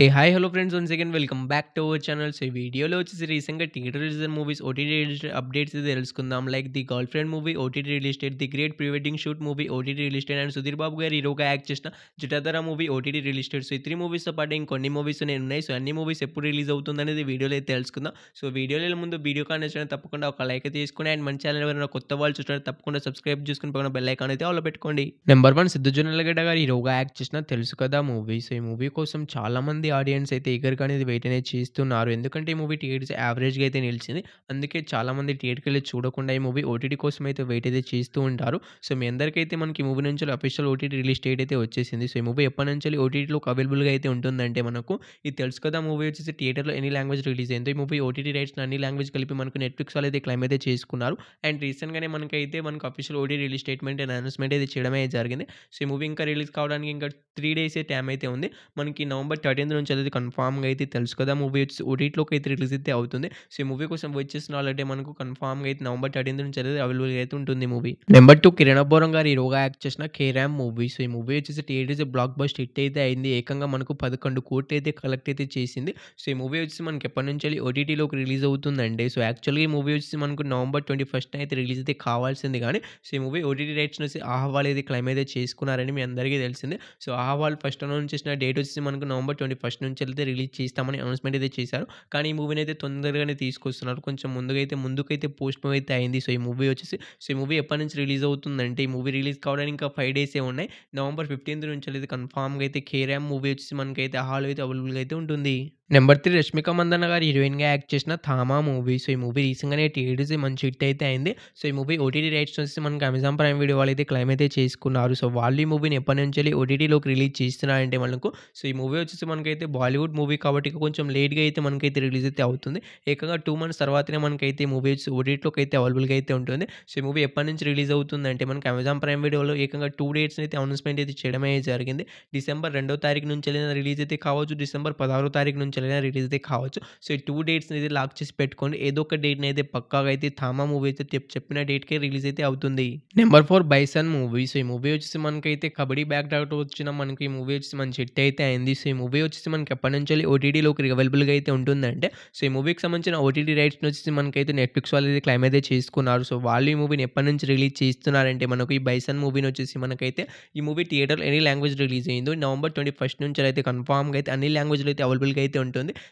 A hi hello friends once again welcome back to our channel. So ఈ వీడియోలో వచ్చేసి రీసెంట్గా theatre release movies OTT release updates అయితే తెలుసుకుందాం. Like the girlfriend movie OTT release date, the great pre wedding shoot movie OTT release date and Sudheer Babu గారు హీరోగా act చేసిన Jatadhara movie OTT release date. So ఈ 3 మూవీస్తో పాటు ఇంకొన్ని మూవీస్ ఉన్నాయి. So అన్ని మూవీస్ ఎప్పుడు రిలీజ్ అవుతుంది అనేది వీడియోలో అయితే తెలుసుకుందాం. సో వీడియోలో ముందు వీడియో కానీ నచ్చిన తప్పకుండా ఒక లైక్ అయితే తీసుకుని అండ్ మన ఛానల్ ఎవరైనా కొత్త వాళ్ళు చూసినా తప్పకుండా సబ్స్క్రైబ్ చేసుకుని పక్కన బెల్ ఐకాన్ అయితే ఆల్లో పెట్టుకోండి. నెంబర్ 1 సిద్ధు జొన్నలగడ్డ గారు హీరోగా యాక్ట్ చేసిన తెలుసు కదా మూవీ. సో ఈ మూవీ కోసం చాలా మంది ఆడియన్స్ అయితే ఈగర్‌గా అనేది వెయిట్ అనేది చేస్తున్నారు. ఎందుకంటే ఈ మూవీ టికెట్స్ యావరేజ్‌గా అయితే నిలిచింది. అందుకే చాలామంది థియేటర్‌కెళ్ళి చూడకుండా ఈ మూవీ ఓటీటీ కోసం అయితే వెయిట్ అయితే చేస్తూ ఉంటారు. సో మీ అందరికైతే మనకి ఈ మూవీ నుంచి అఫీషియల్ ఓటీటీ రిలీజ్ డేట్ అయితే వచ్చేసింది. సో ఈ మూవీ ఎప్పటినుంచి ఓటీటీలో అవైలబుల్‌గా అయితే ఉంటుందంటే మనకు ఇది తెలుసు కదా మూవీ వచ్చేసి థియేటర్‌లో ఎనీ లాంగ్వేజ్ రిలీజ్ అయిందో ఈ మూవీ ఓటీటీ రైట్స్‌ని అన్ని లాంగ్వేజ్ కలిపి మనకు నెట్‌ఫ్లిక్స్ వాళ్ళు అయితే క్లెయిమ్ అయితే చేసుకున్నారు. అండ్ రీసెంట్‌గానే మనకు official OTT release statement and announcement అయితే చేయడమే జరిగింది. సో ఈ మూవీ ఇంకా రిలీజ్ కావడానికి ఇంకా 3 డేసే టైమ్ అయితే ఉంది. మనకి నవంబర్ 13 నుంచి అనేది కన్ఫర్మ్‌గా అయితే తెలుసు కదా మూవీ వచ్చేసి ఓటీటీలోకి అయితే రిలీజ్ అయితే అవుతుంది. సో ఈ మూవీ కోసం వెయిట్ చేసిన వాళ్ళంటే మనకు కన్ఫర్మ్‌గా అయితే నవంబర్ 13 నుంచి అనేది అవైలబుల్‌గా అయితే ఉంటుంది మూవీ. నెంబర్ 2 కిరణ్ అబ్బవరం గారు హీరోగా యాక్ట్ చేసిన 'కేరామ్' మూవీ. సో ఈ మూవీ వచ్చేసి థియేటర్స్ బ్లాక్ బస్టర్ హిట్ అయితే అయింది. ఏకంగా మనకు 11 కోట్లు అయితే కలెక్ట్ అయితే చేసింది. సో ఈ మూవీ వచ్చేసి మనకి ఎప్పటినుంచి ఓటీటీలోకి రిలీజ్ అవుతుందండి. సో యాక్చువల్‌గా ఈ మూవీ వచ్చేసి మనకు నవంబర్ 21 అయితే రిలీజ్ అయితే కావాల్సింది గానీ సో ఈ మూవీ ఓటీటీ రైట్స్ నుంచి ఆహా వాళ్ళు అయితే క్లెయిమ్ అయితే చేసుకున్నారని మీ అందరికీ తెలిసిందే. సో ఆహా వాళ్ళు ఫస్ట్ అనౌన్స్ చేసిన డేట్ వచ్చేసి మనకు నవంబర్ 21 నుంచి అయితే రిలీజ్ చేస్తామని అనౌన్స్‌మెంట్ అయితే చేశారు. కానీ ఈ మూవీని అయితే తొందరగానే తీసుకొస్తున్నారు. కొంచెం ముందుకైతే పోస్ట్‌పోన్ అయితే అయింది. సో ఈ మూవీ వచ్చేసి ఈ మూవీ ఎప్పటినుంచి రిలీజ్ అవుతుందంటే ఈ మూవీ రిలీజ్ కావడానికి ఇంకా 5 డేసే ఉన్నాయి. నవంబర్ 15 నుంచి అయితే కన్ఫర్మ్‌గా అయితే 'కేరామ్' మూవీ వచ్చేసి మనకైతే ఆహాలో అయితే అవైలబుల్‌గా అయితే ఉంటుంది. నెంబర్ 3 రష్మిక మందన్న గారు హీరోయిన్‌గా యాక్ట్ చేసిన 'థామా' మూవీ. సో ఈ మూవీ రీసెంట్‌గానే థియేటర్స్ మంచి హిట్ అయితే అయింది. సో ఈ మూవీ ఓటీటీ రైట్స్ వచ్చేసి మనకు అమెజాన్ ప్రైమ్ వీడియో వాళ్ళు అయితే క్లెయిమ్ అయితే చేసుకున్నారు. సో వాళ్ళు ఈ మూవీని ఎప్పటినుంచెల్లి ఓటీటీలోకి రిలీజ్ చేస్తున్నారంటే మనకు సో ఈ మూవీ వచ్చేసి మనకైతే బాలీవుడ్ మూవీ కాబట్టి కొంచెం లేట్‌గా అయితే మనకైతే రిలీజ్ అయితే అవుతుంది. ఏకంగా 2 మంత్స్ తర్వాతనే మనకైతే ఈ మూవీ వచ్చి ఓటీటీలోకి అయితే అవైలబుల్‌గా అయితే ఉంటుంది. సో ఈ మూవీ ఎప్పటినుంచి రిలీజ్ అవుతుందంటే మనకు అమెజాన్ ప్రైమ్ వీడియోలో ఏకంగా 2 డేట్స్‌ని అయితే అనౌన్స్‌మెంట్ అయితే చేయడమే జరిగింది. డిసెంబర్ 2వ తారీఖు నుంచెల్లైనా రిలీజ్ అయితే కావచ్చు. డిసెంబర్ 16వ తారీఖు నుంచెల్లైనా రిలీజ్ అయితే కావచ్చు. సో ఈ 2 డేట్స్‌ని అయితే లాక్ చేసి పెట్టుకోండి. ఏదో ఒక డేట్‌ని అయితే పక్కాగా అయితే 'థామా' మూవీ అయితే చెప్పిన డేట్‌కే రిలీజ్ అయితే అవుతుంది. Number 4 bison movie. సో ఈ మూవీ వచ్చేసి మనకైతే కబడ్డీ బ్యాక్‌డ్రాప్‌తో వచ్చిన మనకి ఈ మూవీ వచ్చేసి మంచి హిట్ అయితే అయింది. సో ఈ మూవీ వచ్చేసి మనకి ఎప్పటినుంచెల్లి ఓటీటీలోకి అవైలబుల్‌గా అయితే ఉంటుందంటే సో ఈ మూవీకి సంబంధించిన ఓటీటీ రైట్స్‌ని వచ్చేసి మనకైతే నెట్‌ఫ్లిక్స్ వాళ్ళు అయితే క్లెయిమ్ అయితే చేసుకున్నారు. సో వాళ్ళు ఈ మూవీని ఎప్పటినుంచి రిలీజ్ చేస్తున్నారంటే మనకు ఈ బైసన్ మూవీని వచ్చేసి మనకైతే ఈ మూవీ థియేటర్‌లో ఎనీ లాంగ్వేజ్ రిలీజ్ అయిందో నవంబర్ 21 నుంచి అయితే కన్ఫర్మ్‌గా అయితే అన్ని లాంగ్వేజ్‌లో అయితే అవైలబుల్‌గా అయితే ఉంటుంది.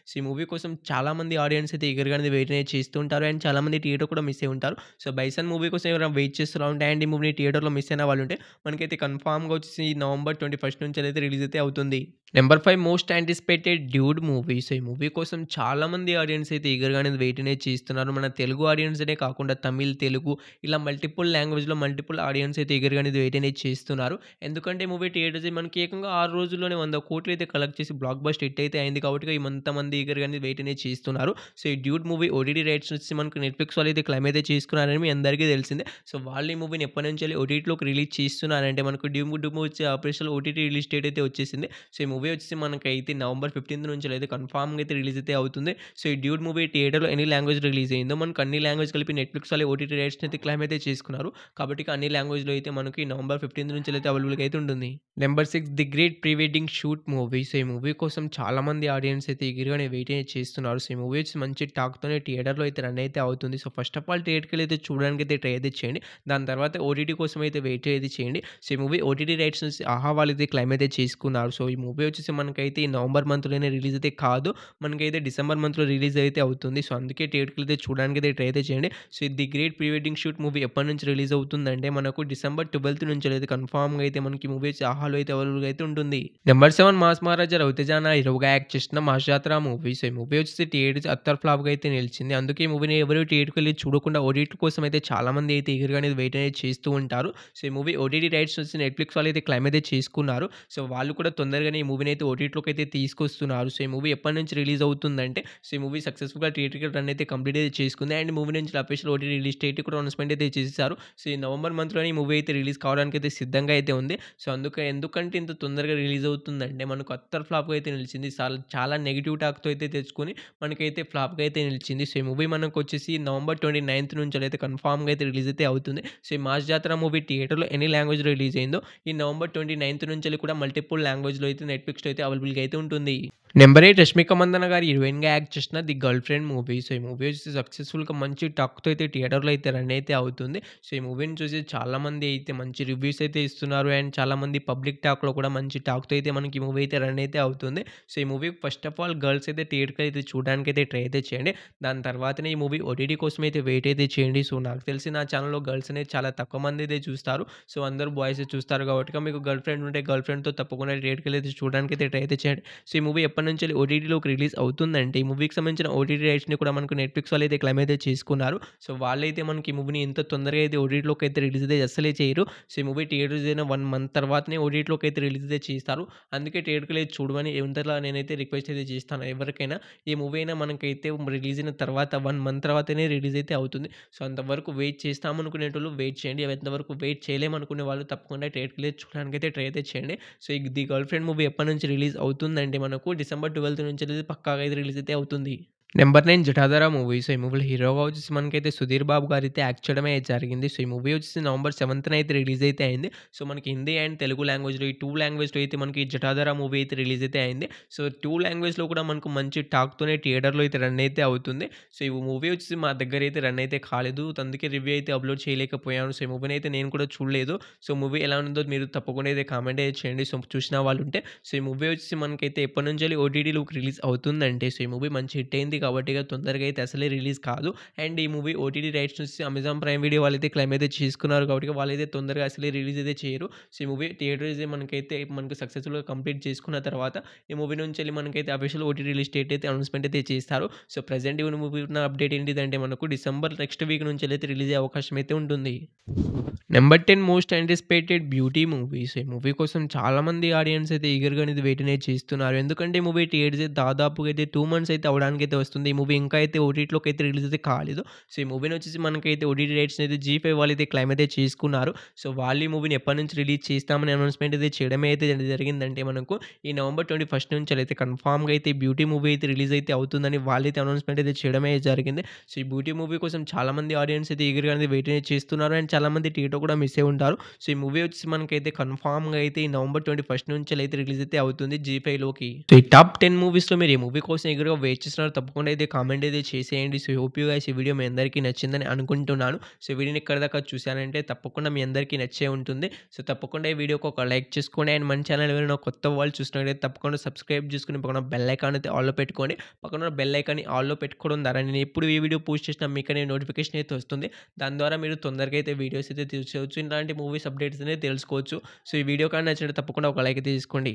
సో ఈ మూవీ కోసం చాలామంది ఆడియన్స్ అయితే ఈగర్‌గా అనేది వెయిట్ అనేది చేస్తూ ఉంటారు. అండ్ చాలామంది థియేటర్ కూడా మిస్ అయ్యి ఉంటారు. సో బైసన్ మూవీ కోసం ఎవరైనా వెయిట్ చేస్తూ ఉంటే అండ్ ఈ మూవీని థియేటర్‌లో మిస్ అయిన వాళ్ళు ఉంటే మనకైతే కన్ఫర్మ్‌గా వచ్చేసి నవంబర్ 21 నుంచి అయితే రిలీజ్ అయితే అవుతుంది. Number 5 most anticipated dude movie. So ఈ మూవీ కోసం చాలామంది ఆడియన్స్ అయితే ఈగర్‌గా అనేది వెయిట్ అనేది చేస్తున్నారు. మన తెలుగు ఆడియన్స్ అనే కాకుండా తమిళ్, తెలుగు ఇలా మల్టిపుల్ లాంగ్వేజ్‌లో మల్టిపుల్ ఆడియన్స్ అయితే ఈగర్‌గా అనేది వెయిట్ అనేది చేస్తున్నారు. ఎందుకంటే మూవీ థియేటర్స్ మనకి ఏకంగా 6 రోజుల్లోనే 100 కోట్లు అయితే కలెక్ట్ చేసి బ్లాక్ బస్టర్ హిట్ అయితే అయింది కాబట్టి ఇంతమంది ఈగర్‌గా అనేది వెయిట్ అనేది చేస్తున్నారు. సో ఈ డ్యూడ్ మూవీ ఓటీటీ రైట్స్ వచ్చి మనకు నెట్‌ఫ్లిక్స్ వాళ్ళు అయితే క్లెయిమ్ అయితే చేసుకున్నారని మీ అందరికీ తెలిసిందే. సో వాళ్ళు ఈ మూవీని ఎప్పటినుంచెల్లి ఓటీటీలోకి రిలీజ్ చేస్తున్నారంటే మనకు డ్యూడ్ మూవీ వచ్చి ఆఫీషియల్ ఓటీటీ రిలీజ్ డేట్ అయితే వచ్చేసింది. సో ఈ మూవీ వచ్చేసి మనకైతే నవంబర్ 15 నుంచి అయితే కన్ఫర్మ్‌గా అయితే రిలీజ్ అయితే అవుతుంది. సో ఈ డ్యూడ్ మూవీ థియేటర్‌లో ఎన్ని లాంగ్వేజ్ రిలీజ్ అయిందో మనకు అన్ని లాంగ్వేజ్ కలిపి నెట్‌ఫ్లిక్స్ వాళ్ళు ఓటీటీ రైట్స్‌ని అయితే క్లెయిమ్ అయితే చేసుకున్నారు. కాబట్టి అన్ని లాంగ్వేజ్‌లో అయితే మనకి నవంబర్ 15 నుంచి అయితే అవైలబుల్‌గా అయితే ఉంటుంది. Number 6 the great pre wedding shoot movie. So ఈ మూవీ కోసం చాలామంది ఆడియన్స్ అయితే ఈగర్‌గానే వెయిట్ అనేది చేస్తున్నారు. సో ఈ మూవీ వచ్చి మంచి టాక్‌తోనే థియేటర్‌లో అయితే రన్ అయితే అవుతుంది. సో ఫస్ట్ ఆఫ్ ఆల్ థియేటర్‌కెళ్ళి అయితే చూడడానికి అయితే ట్రై అయితే చేయండి. దాని తర్వాత ఓటీటీ కోసం అయితే వెయిట్ అయితే చేయండి. సో ఈ మూవీ ఓటీటీ రైట్స్ నుంచి ఆహా వాళ్ళు అయితే క్లెయిమ్ అయితే చేసుకున్నారు. సో ఈ మూవీ వచ్చేసి మనకైతే ఈ నవంబర్ మంత్‌లోనే రిలీజ్ అయితే కాదు. మనకైతే డిసెంబర్ మంత్‌లో రిలీజ్ అయితే అవుతుంది. సో అందుకే థియేటర్‌కెళ్ళి అయితే చూడడానికి అయితే ట్రై అయితే చేయండి. So the great pre wedding shoot movie ఎప్పటినుంచి రిలీజ్ అవుతుందంటే మనకు డిసెంబర్ 12 నుంచి అయితే కన్ఫర్మ్‌గా అయితే మనకి మూవీ వచ్చి ఆహాలో అయితే అవైలబుల్‌గా అయితే ఉంటుంది. నెంబర్ 7 మాస్ మహారాజా రవితేజ హీరోగా యాక్ట్ చేసిన మాస్ జాతర మూవీ. సో ఈ మూవీ వచ్చేసి థియేటర్స్ అత్తర్ ఫ్లాప్‌గా అయితే నిలిచింది. అందుకే ఈ మూవీని ఎవరు థియేటర్‌కెళ్ళి చూడకుండా ఓటీటీ కోసం అయితే చాలామంది అయితే ఈగర్‌గా అనేది వెయిట్ అనేది చేస్తూ ఉంటారు. సో ఈ మూవీ ఓటీటీ రైట్స్ వచ్చి నెట్‌ఫ్లిక్స్ వాళ్ళు అయితే క్లెయిమ్ అయితే చేసుకున్నారు. సో వాళ్ళు కూడా తొందరగానే ఈ మూవీని అయితే ఓటీటీలోకి అయితే తీసుకొస్తున్నారు. సో ఈ మూవీ ఎప్పటినుంచి రిలీజ్ అవుతుందంటే సో ఈ మూవీ సక్సెస్‌ఫుల్‌గా థియేటర్‌కి రన్ అయితే కంప్లీట్ అయితే చేసుకుంది. అండ్ మూవీ నుంచి అఫీషియల్ ఓటీటీ రిలీజ్ డేట్ కూడా అనౌన్స్‌మెంట్ అయితే చేసేసారు. సో ఈ నవంబర్ మంత్‌లోనే ఈ మూవీ అయితే రిలీజ్ కావడానికి అయితే సిద్ధంగా అయితే ఉంది. సో ఎందుకంటే ఇంత తొందరగా రిలీజ్ అవుతుందంటే మనకు అత్తర్ ఫ్లాప్‌గా అయితే నిలిచింది. చాలా నెగెటివ్ టాక్‌తో అయితే తెచ్చుకొని మనకైతే ఫ్లాప్‌గా అయితే నిలిచింది. సో, ఈ మూవీ మనకొచ్చేసి నవంబర్ 29 నుంచెలైతే కన్ఫర్మ్‌గా అయితే రిలీజ్ అయితే అవుతుంది. సో, ఈ మాస్ జాతర మూవీ థియేటర్‌లో ఎన్ని లాంగ్వేజ్‌లో రిలీజ్ అయిందో ఈ నవంబర్ 29 నుంచెల్లి కూడా మల్టిపుల్ లాంగ్వేజ్‌లో అయితే నెట్‌ఫ్లిక్స్‌లో అయితే అవైలబుల్‌గా అయితే ఉంటుంది. నంబర్ 8 రష్మిక మందన్న గారు హీరోయిన్‌గా యాక్ట్ చేసిన 'the girlfriend' movie. So, ఈ మూవీ వచ్చేసి సక్సెస్‌ఫుల్‌గా మంచి టాక్‌తో అయితే థియేటర్‌లో అయితే రన్ అయితే అవుతుంది. సో, ఈ మూవీని చూసి చాలామంది అయితే మంచి రివ్యూస్ అయితే ఇస్తున్నారు. అండ్ చాలామంది పబ్లిక్ టాక్‌లో కూడా మంచి టాక్‌తో అయితే మనకి ఈ మూవీ అయితే రన్ అయితే అవుతుంది. సో, ఈ movie first of all girls అయితే థియేటర్‌కి అయితే చూడడానికైతే ట్రై అయితే చేయండి. దాని తర్వాతనే ఈ మూవీ ఓటీటీ కోసం అయితే వెయిట్ అయితే చేయండి. సో, నాకు తెలిసి నా ఛానెల్‌లో గర్ల్స్ అనేది చాలా తక్కువ మంది అయితే చూస్తారు. సో, అందరూ బాయ్సే చూస్తారు కాబట్టి మీకు గర్ల్ ఫ్రెండ్ ఉంటే గర్ల్ ఫ్రెండ్‌తో తప్పకుండా థియేటర్‌కెళ్ళి అయితే చూడడానికైతే ట్రై అయితే చేయండి. సో, ఈ మూవీ ఎప్పటినుంచెల్లి ఓటీటీలోకి రిలీజ్ అవుతుందంటే, ఈ మూవీకి సంబంధించిన ఓటీటీ రైట్స్‌ని కూడా మనకు నెట్‌ఫ్లిక్స్ వాళ్ళైతే క్లెయిమ్ అయితే చేసుకున్నారు. సో, వాళ్ళైతే మనకి ఈ మూవీని ఇంత తొందరగా అయితే ఓటీటీలోకి అయితే రిలీజ్ అయితే అస్సలే చేయరు. సో, ఈ మూవీ థియేటర్స్ అయిన 1 మంత్ తర్వాతనే ఓటీటీలోకి అయితే రిలీజ్ అయితే చేస్తారు. అందుకే థియేటర్‌కెళ్ళి చూడమని ఇంతలా నేనైతే రిక్వెస్ట్ అయితే చేస్తాను ఎవరికైనా. ఈ మూవీ అయినా మనకైతే రిలీజ్ అయిన తర్వాత 1 మంత్ తర్వాతనే రిలీజ్ అయితే అవుతుంది. సో, అంతవరకు వెయిట్ చేస్తామనుకునేటోళ్ళు వెయిట్ చేయండి. అంతవరకు వెయిట్ చేయలేమనుకునే వాళ్ళు తప్పకుండా థియేటర్‌కెళ్ళి చూడడానికైతే ట్రై అయితే చేయండి. సో, ఈ 'ది గర్ల్ ఫ్రెండ్' మూవీ ఎప్పటినుంచి రిలీజ్ అవుతుందంటే మనకు డిసెంబర్ 12 నుంచి పక్కాగా అయితే రిలీజ్ అయితే అవుతుంది. Number 9 'జఠాధార' movie. సో, ఈ మూవీలో హీరోగా వచ్చేసి మనకైతే 'సుధీర్ బాబు' గారైతే యాక్ట్ చేయడమే జరిగింది. సో, ఈ మూవీ వచ్చేసి నవంబర్ 7న అయితే రిలీజ్ అయితే అయింది. సో, మనకి హిందీ అండ్ తెలుగు లాంగ్వేజ్‌లో ఈ 2 లాంగ్వేజ్‌లో అయితే మనకి 'జఠాధార' మూవీ అయితే రిలీజ్ అయితే అయింది. సో, 2 లాంగ్వేజ్‌లో కూడా మనకు మంచి టాక్‌తోనే థియేటర్‌లో అయితే రన్ అయితే అవుతుంది. సో, ఈ మూవీ వచ్చేసి మా దగ్గర అయితే రన్ అయితే కాలేదు. అందుకే రివ్యూ అయితే అప్‌లోడ్ చేయలేకపోయాను. సో, ఈ మూవీని అయితే నేను కూడా చూడలేదు. సో, మూవీ ఎలా ఉందో మీరు తప్పకుండా అయితే కామెంట్ అయితే చేయండి. సో, చూసిన వాళ్ళుంటే. సో, ఈ మూవీ వచ్చేసి మనకైతే ఎప్పటినుంచెల్లి ఓటీటీలోకి రిలీజ్ అవుతుందంటే, సో, ఈ మూవీ మంచి హిట్ అయింది కాబట్టి ఇక తొందరగా అయితే అసలే రిలీజ్ కాదు. అండ్ ఈ మూవీ ఓటీటీ రైట్స్ నుంచి అమెజాన్ ప్రైమ్ వీడియో వాళ్ళైతే క్లెయిమ్ అయితే చేసుకున్నారు కాబట్టి వాళ్ళైతే తొందరగా అసలే రిలీజ్ అయితే చేయరు. సో, ఈ మూవీ థియేటర్స్ మనకు సక్సెస్‌ఫుల్‌గా కంప్లీట్ చేసుకున్న తర్వాత ఈ మూవీ నుంచెల్లి మనకైతే అఫీషియల్ ఓటీటీ రిలీజ్ డేట్ అయితే అనౌన్స్‌మెంట్ అయితే చేస్తారు. సో, ప్రెజెంట్ ఈ మూవీ ఉన్న అప్డేట్ ఏంటిదంటే మనకు డిసెంబర్ నెక్స్ట్ వీక్ నుంచెల్లయితే రిలీజ్ అయ్యే అవకాశం అయితే ఉంటుంది. Number 10 most anticipated 'beauty' movie. So, ఈ మూవీ కోసం చాలామంది ఆడియన్స్ అయితే ఈగర్‌గా అనేది వెయిట్ అనేది చేస్తున్నారు. ఎందుకంటే ఈ మూవీ థియేటర్స్ దాదాపుగా అయితే 2 మంత్స్ అయితే అవ్వడానికైతే వస్తుంది. ఈ మూవీ ఇంకా అయితే ఓటీటీలోకి అయితే రిలీజ్ అయితే కాలేదు. సో, ఈ మూవీని వచ్చేసి మనకైతే ఓటీటీ రైట్స్‌ని అయితే జీ5 వాళ్ళైతే క్లెయిమ్ అయితే చేసుకున్నారు. సో, వాళ్ళు ఈ మూవీని ఎప్పటినుంచి రిలీజ్ చేస్తామని అనౌన్స్‌మెంట్ అయితే చేయడమే అయితే జరిగిందంటే మనకు ఈ నవంబర్ 21 నుంచెలైతే కన్ఫర్మ్‌గా అయితే ఈ 'బ్యూటీ' మూవీ అయితే రిలీజ్ అయితే అవుతుందని వాళ్ళైతే అనౌన్స్‌మెంట్ అయితే చేయడమే జరిగింది. సో, ఈ 'బ్యూటీ' మూవీ కోసం చాలామంది ఆడియన్స్ అయితే ఈగర్‌గా అనేది వెయిట్ అనేది చేస్తున్నారు. అండ్ చాలామంది థియేటర్ కూడా మిస్ అయ్యి ఉంటారు. సో, ఈ మూవీ వచ్చేసి మనకైతే కన్ఫర్మ్‌గా అయితే ఈ నవంబర్ 21 నుంచెలైతే రిలీజ్ అయితే అవుతుంది జీ5లోకి. సో, ఈ టాప్ 10 మూవీస్‌లో మీరు ఈ మూవీ కోసం ఈగర్‌గా వెయిట్ చేస్తున్నారు తప్పకుండా అయితే కామెంట్ అయితే చేసేయండి. సో, హోప్ యూ గైస్ ఈ వీడియో మీ అందరికీ నచ్చిందని అనుకుంటున్నాను. సో, వీడియోని ఇక్కడి దాకా చూసారంటే తప్పకుండా మీ అందరికీ నచ్చే ఉంటుంది. సో, తప్పకుండా ఈ వీడియోకి ఒక లైక్ చేసుకోండి. అండ్ మన ఛానల్ ఎవరైనా కొత్త వాళ్ళు చూస్తున్నట్లయితే తప్పకుండా సబ్స్క్రైబ్ చేసుకొని పక్కన బెల్ ఐకాన్ అయితే ఆల్‌లో పెట్టుకోండి. పక్కన ఉన్న బెల్ ఐకాన్‌ని ఆల్‌లో పెట్టుకోవడం ద్వారా నేను ఎప్పుడు ఈ వీడియో పోస్ట్ చేసినా మీకనే నోటిఫికేషన్ అయితే వస్తుంది. దాని ద్వారా మీరు తొందరగా అయితే వీడియోస్ అయితే చూసేయొచ్చు. ఇలాంటి మూవీస్ అప్డేట్స్ అనేది తెలుసుకోవచ్చు. సో, ఈ వీడియో కానీ నచ్చినట్లయితే తప్పకుండా ఒక లైక్ అయితే తీసుకోండి.